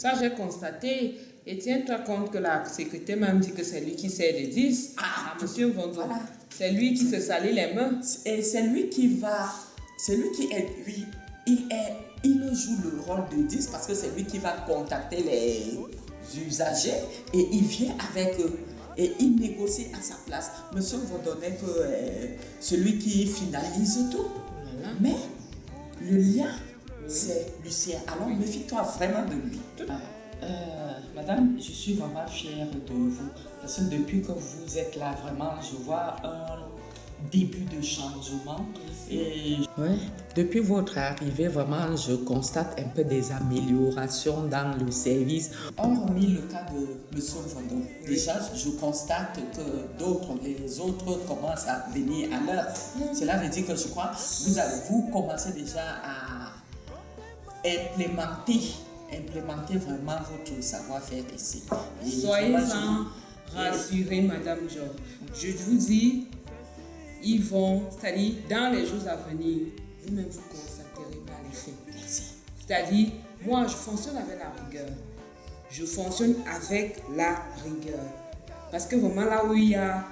Ça, j'ai constaté. Et tiens-toi compte que la secrétaire m'a dit que c'est lui qui sert des 10 à monsieur Vondo. Voilà. C'est lui qui se salit les mains. Et c'est lui qui va... C'est lui qui est... Oui, il joue le rôle de 10 parce que c'est lui qui va contacter les usagers et il vient avec eux. Et il négocie à sa place. Monsieur Vondo n'est que celui qui finalise tout. Voilà. Mais le lien, c'est Lucien. Alors, méfie-toi vraiment de lui. Madame, je suis vraiment fière de vous. Parce que depuis que vous êtes là, vraiment, je vois un début de changement. Et depuis votre arrivée, vraiment, je constate un peu des améliorations dans le service. Hormis le cas de M. Vondo, déjà, je constate que les autres commencent à venir à l'heure. Cela veut dire que je crois que vous commencez déjà à implémenter vraiment votre savoir-faire ici. Soyez-en rassurés, Madame Job. Je vous dis, ils vont, c'est-à-dire dans les jours à venir, vous-même vous constaterez par les faits. Merci. C'est-à-dire, moi, je fonctionne avec la rigueur. Je fonctionne avec la rigueur. Parce que vraiment, là où il y a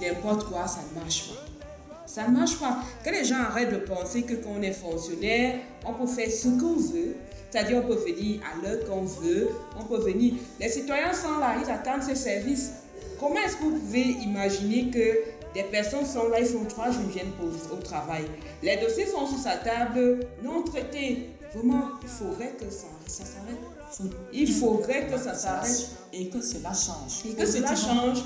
n'importe quoi, ça ne marche pas. Ça ne marche pas. Que les gens arrêtent de penser que quand on est fonctionnaire, on peut faire ce qu'on veut. C'est-à-dire, on peut venir à l'heure qu'on veut. On peut venir. Les citoyens sont là, ils attendent ce service. Comment est-ce que vous pouvez imaginer que des personnes sont là, ils font 3 jours, ils viennent au travail. Les dossiers sont sur sa table, non traités. Vraiment, il faudrait que ça s'arrête. Il faudrait que ça s'arrête. Et que cela change. Et que cela change.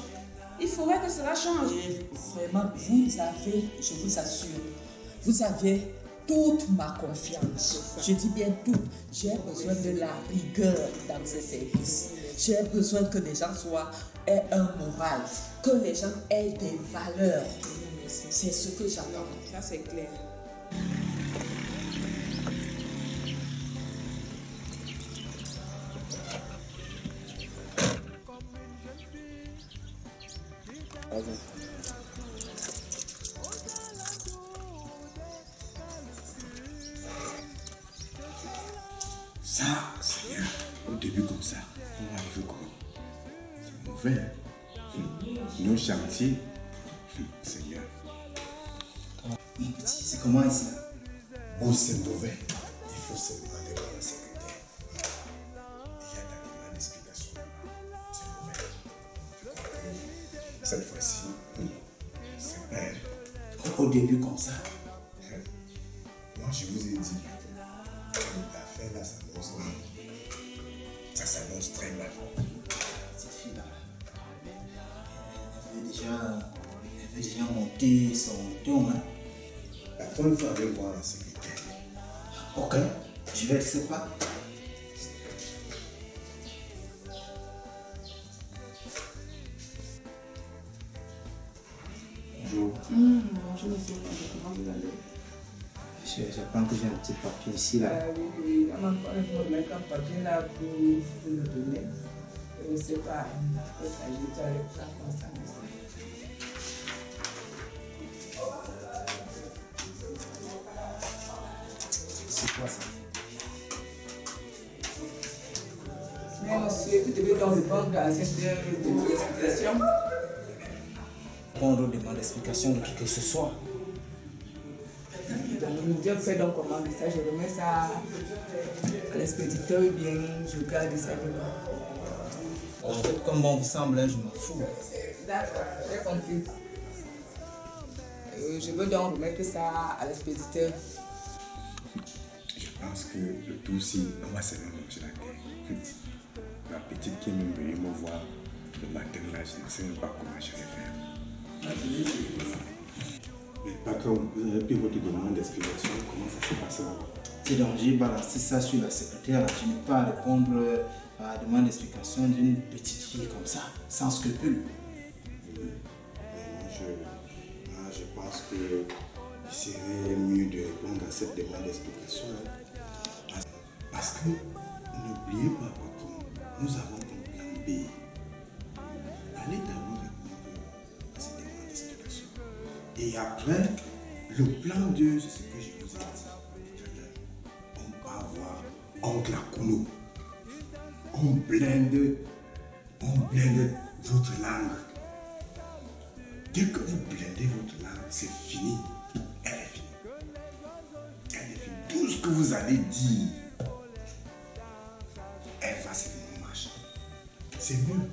Il faudrait que cela change. Et vraiment, vous avez, je vous assure, vous avez toute ma confiance. Je dis bien toute. J'ai besoin de la rigueur dans ce service. J'ai besoin que les gens aient un moral, que les gens aient des valeurs. C'est ce que j'attends. Ça, c'est clair. Ça, Seigneur, au début comme ça, on va arriver comment? C'est mauvais. Nos chantiers, Seigneur. Mon petit, c'est comment ici? Bon, c'est mauvais. Il faut seulement aller voir la secrétaire. Il y a la demande d'explication. C'est mauvais. Cette fois-ci, c'est père. Au début comme ça. Moi, je vous ai dit, l'affaire là s'annonce mal. Ça s'annonce très mal. Cette fille-là, elle veut déjà monter son ton. Hein. Après, il faut aller voir la secrétaire. Ok, je vais laisser pas. Bonjour. Bonjour monsieur, comment vous allez? Je pense que j'ai un petit papier ici là. Oui, on m'a mettre un papier là pour vous le donner. Je ne sais pas, il faut s'agir avec ça comme ça. C'est quoi ça? Mais monsieur, vous devez donc répondre à cette explication. Répondre aux demandes d'explication de qui que ce soit. Donc, je fais donc comment ça, je remets ça à l'expéditeur ou bien je garde ça dedans. En fait, comme bon vous semble, hein, je m'en fous. D'accord, j'ai compris. Je veux donc remettre ça à l'expéditeur. Je pense que le tout ci, on va seulement manger la terre. La petite qui est même venue me voir le matin là, je ne sais même pas comment je vais faire. Mais patron, vous avez pris votre demande d'explication, comment ça s'est passé là-bas? C'est donc j'ai balancé ça sur la secrétaire. Je n'ai pas à répondre à la demande d'explication d'une petite fille comme ça, sans scrupule. Mais moi, je pense qu'il serait mieux de répondre à cette demande d'explication. Parce que, n'oubliez pas, patron, nous avons un plan B. Allez d'abord répondre à cette demande d'explication. Et après, le plan 2, c'est ce que je vous ai dit tout à l'heure. On va voir oncle Akuno qu'on blinde votre langue. Dès que vous blindez votre langue, c'est fini. Elle est finie. Elle est finie. Tout ce que vous allez dire, elle va seulement marcher. C'est mieux.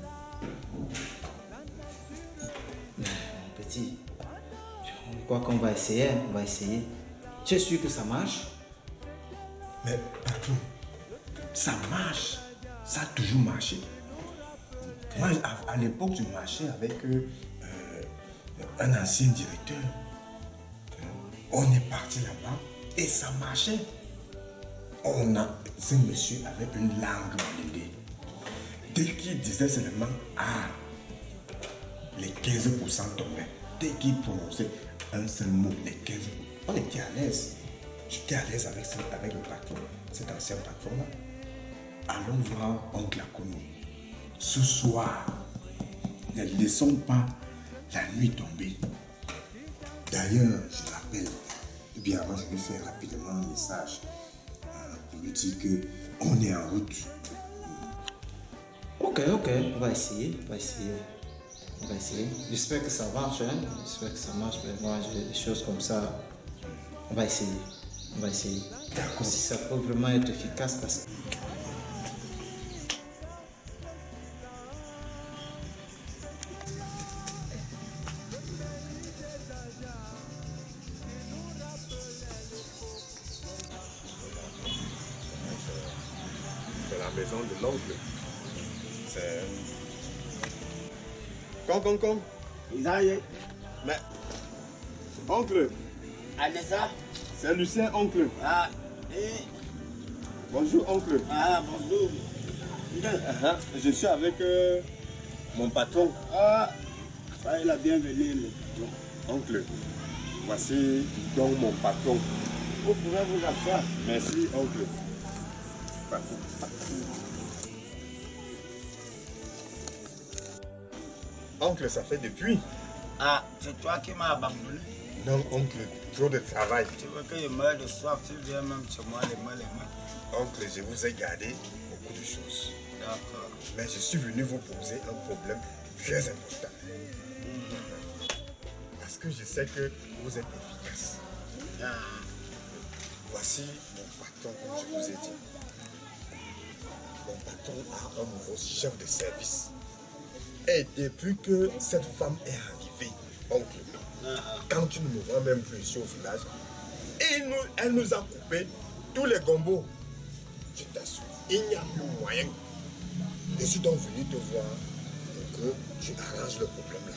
Mon petit, je crois qu'on va essayer, on va essayer. Tu es sûr que ça marche? Mais patron, ça marche. Ça a toujours marché. Moi, à l'époque, je marchais avec un ancien directeur. On est parti là-bas et ça marchait. On a ce monsieur avec une langue blindée. Dès qu'il disait seulement ah, les 15% tombaient. Dès qu'il prononçait un seul mot, les 15%, on était à l'aise. J'étais à l'aise avec le patron, cet ancien patron-là. Allons voir oncle Akono. Ce soir, ne laissons pas la nuit tomber. D'ailleurs, je l'appelle. Et bien avant, je vais faire rapidement un message pour lui dire qu'on est en route. Ok, on va essayer, on va essayer. J'espère que ça marche, hein. J'espère que ça marche, mais moi, j'ai des choses comme ça. On va essayer. D'accord. Si ça peut vraiment être efficace, parce que... C'est la maison de l'oncle. C'est... Con. Isaïe, Mais... Oncle, Anessa, c'est Lucien, oncle. ah, et, Bonjour, oncle. bonjour. Je suis avec mon patron. Soyez la bienvenue, le patron. Oncle, voici donc mon patron. Vous pouvez vous asseoir. Merci, oncle. Patron. Oncle, ça fait depuis. Ah, c'est toi qui m'as abandonné. Non, oncle, trop de travail. Tu veux que je meure de soif, tu viens même chez moi les mains. Oncle, je vous ai gardé beaucoup de choses. D'accord. Mais je suis venu vous poser un problème très important. Parce que je sais que vous êtes efficace. Voici mon patron, comme je vous ai dit. Mon patron a un nouveau chef de service. Et depuis que cette femme est arrivée, oncle, quand tu ne me vois même plus ici au village, elle nous a coupé tous les gombos. Je t'assure, il n'y a plus moyen. Je suis donc venu te voir pour que tu arranges le problème là.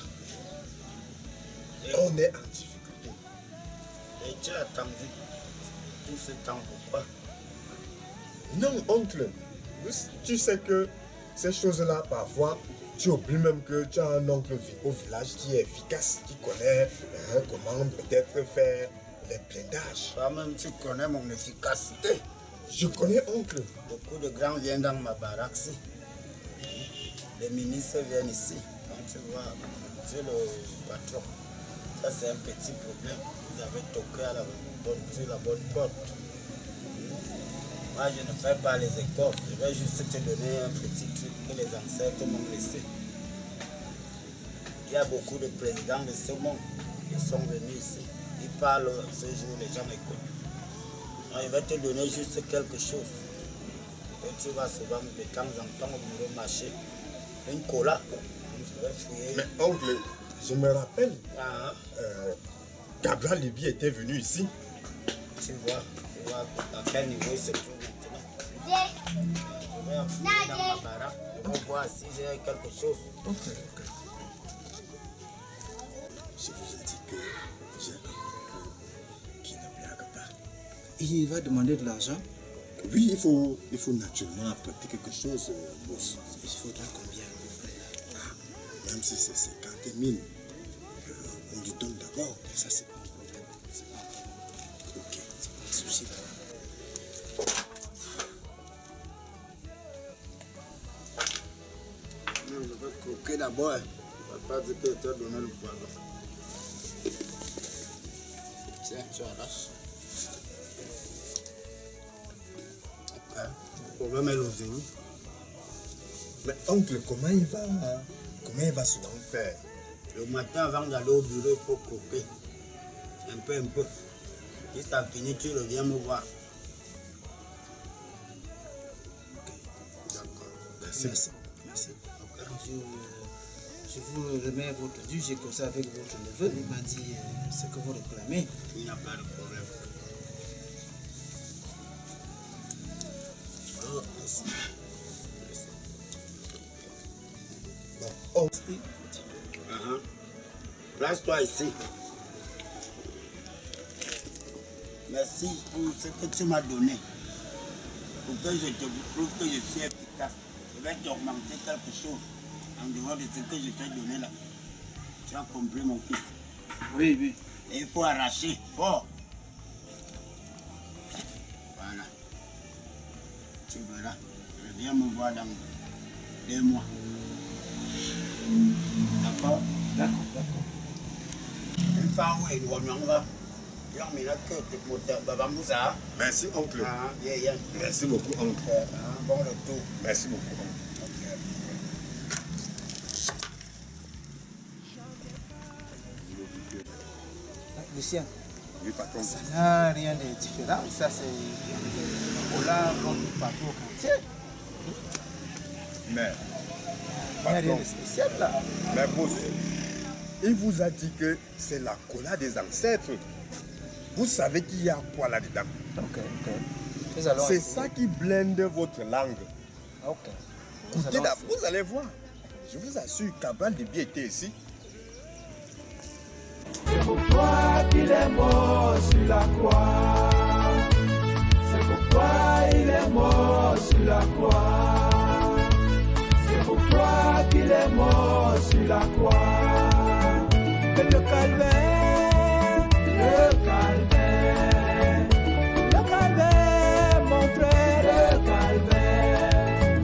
On est en difficulté. Et tu as attendu tout ce temps pourquoi? Non, oncle, tu sais que ces choses-là, parfois, tu oublies même que tu as un oncle au village qui est efficace, qui connaît comment peut-être faire les blindages. Toi-même, tu connais mon efficacité. Je connais oncle. Beaucoup de grands viennent dans ma baraque. Les ministres viennent ici. Quand tu vois, tu es le patron. Ça, c'est un petit problème. Vous avez toqué à sur la bonne porte. Moi, je ne fais pas les écoles. Je vais juste te donner un petit truc que les ancêtres m'ont laissé. Il y a beaucoup de présidents de ce monde qui sont venus ici. Ils parlent ce jour, les gens écoutent. Je vais te donner juste quelque chose. Et tu vas souvent de temps en temps au bureau marché. Une cola. Je vais fouiller. Mais oncle, je me rappelle, Ah, Gabriel Libye était venu ici. tu vois à quel niveau il se trouve maintenant. Je vais fouiller dans ma baraque. Je vais voir si j'ai quelque chose. Ok. Je vous ai dit que j'ai un oncle qui ne blague pas. Il va demander de l'argent? Oui, il faut naturellement apporter quelque chose, boss. Il faudra combien? Même si c'est 50 000, on lui donne d'abord. Ça, c'est pas un problème. Ok, c'est pas un souci. Non, je vais croquer d'abord. Je ne vais pas dire que je t'ai donné le poison. Tiens, tu arraches. Le problème est l'oseille. Mais oncle, comment il va souvent faire? Le matin, avant d'aller au bureau, il faut couper. Un peu. Si tu as fini, tu reviens me voir. D'accord. Merci. Quand je vous remets votre dû, j'ai causé avec votre neveu, il m'a dit ce que vous réclamez. Il n'y a pas de problème. Oh, merci. Bon, Place-toi ici. Merci pour ce que tu m'as donné. Pour que je te prouve que je suis efficace. Je vais t'augmenter quelque chose en dehors de ce que je t'ai donné là. Tu as compris mon fils? Oui. Et il faut arracher fort. Voilà. Tu verras. Reviens me voir dans 2 mois. D'accord? D'accord. Une fois où il va. merci oncle. Merci beaucoup oncle. Bon retour. Merci beaucoup oncle. Lucien, Oui, patron. ça n'a rien de différent. Ça, c'est Ola comme partout au quartier. Mais, Il n'y a rien patron, de spécial là. mais boss, il vous a dit que c'est la cola des ancêtres. Vous savez qu'il y a quoi là-dedans? Ok. Nous allons C'est essayer. ça qui blende votre langue. Ok. Nous Écoutez, allons essayer. vous allez voir. Je vous assure, Cabal de bien était ici. C'est pour toi qu'il est mort sur la croix. C'est pour toi il est mort sur la croix. C'est pour toi qu'il est mort sur la croix. Et le calvaire, mon frère, le calvaire.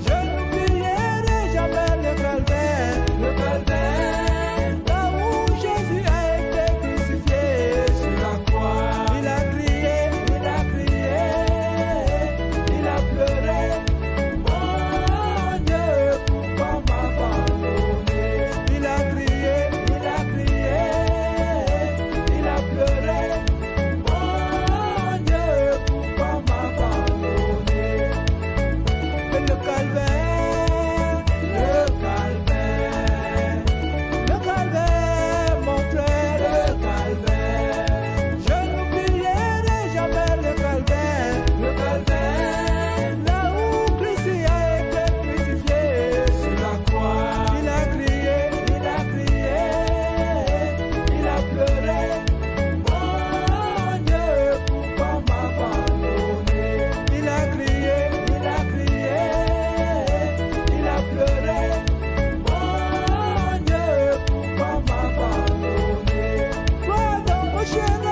Je n'oublierai jamais le calvaire. Là où Jésus a été crucifié sur la croix. Il a crié, il a pleuré. Mon Dieu, pourquoi m'abandonner? Il a crié, il a pleuré. Mon Dieu, pourquoi m'abandonner? Et le calvaire, mon frère, le calvaire. Je n'oublierai jamais le calvaire. Là où Christ a été crucifié sur la croix. Il a crié, il a pleuré. Mon Dieu, pourquoi m'abandonner? Il a crié, il a pleuré. Mon Dieu, pourquoi m'abandonner? Toi dans mon chemin.